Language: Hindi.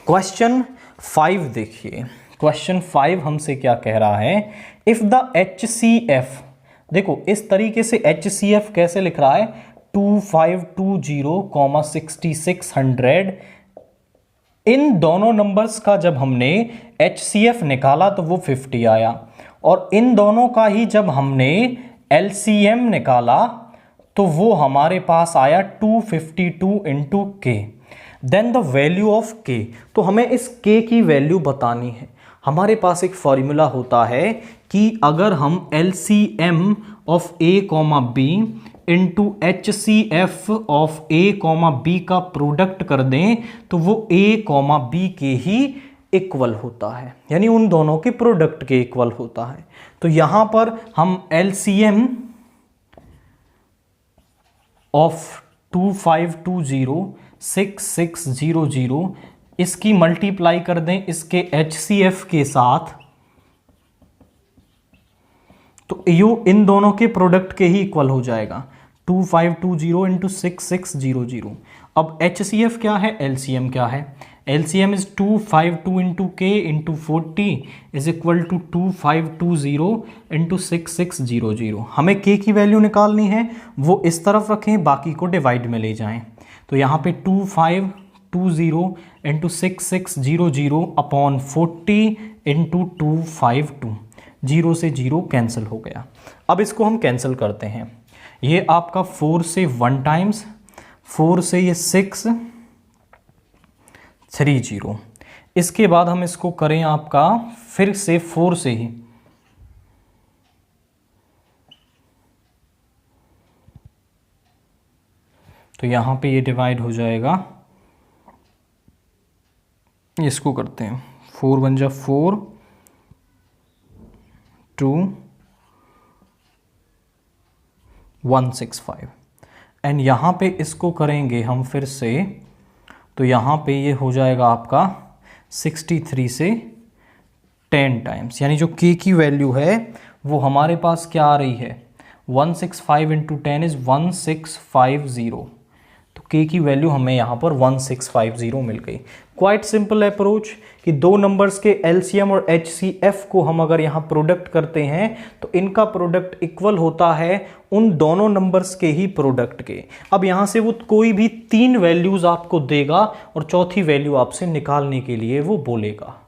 क्वेश्चन 5 देखिए, क्वेश्चन 5 हमसे क्या कह रहा है, इफ द HCF, देखो इस तरीके से HCF कैसे लिख रहा है 2520,6600, इन दोनों नंबर्स का जब हमने HCF निकाला तो वो 50 आया, और इन दोनों का ही जब हमने LCM निकाला तो वो हमारे पास आया 252 इंटू के। देन द वैल्यू ऑफ के, तो हमें इस के की वैल्यू बतानी है। हमारे पास एक फॉर्मूला होता है कि अगर हम LCM of A comma B into HCF of A comma B का प्रोडक्ट कर दें तो वो A कॉमा बी के ही इक्वल होता है, यानी उन दोनों के प्रोडक्ट के इक्वल होता है। तो यहां पर हम LCM ऑफ 2520,6600 इसकी मल्टीप्लाई कर दें इसके HCF के साथ, तो यू इन दोनों के प्रोडक्ट के ही इक्वल हो जाएगा 2520 इंटू 6600। अब HCF क्या है, LCM क्या है, LCM is 252 into K into 40 is equal to 2520 into 6600। हमें के की वैल्यू निकालनी है, वो इस तरफ रखें, बाकी को डिवाइड में ले जाएं। तो यहाँ पे 2520 इंटू 6600 अपॉन 40 इंटू 252, 0 से 0 कैंसिल हो गया। अब इसको हम कैंसिल करते हैं, ये आपका 4 से 1 टाइम्स, 4 से ये 630, इसके बाद हम इसको करें आपका फिर से 4 से ही, तो यहां पे ये डिवाइड हो जाएगा, इसको करते हैं 4 1 जा 4 2 165, एंड यहां पे इसको करेंगे हम फिर से, तो यहां पे ये हो जाएगा आपका 63 से 10 टाइम्स, यानी जो के की वैल्यू है वो हमारे पास क्या आ रही है 165 इंटू 10 इज 1650, तो के की वैल्यू हमें यहाँ पर 1650 मिल गई। क्वाइट सिंपल अप्रोच कि दो नंबर्स के LCM और HCF को हम अगर यहाँ प्रोडक्ट करते हैं तो इनका प्रोडक्ट इक्वल होता है उन दोनों नंबर्स के ही प्रोडक्ट के। अब यहाँ से वो कोई भी 3 वैल्यूज आपको देगा और चौथी वैल्यू आपसे निकालने के लिए वो बोलेगा।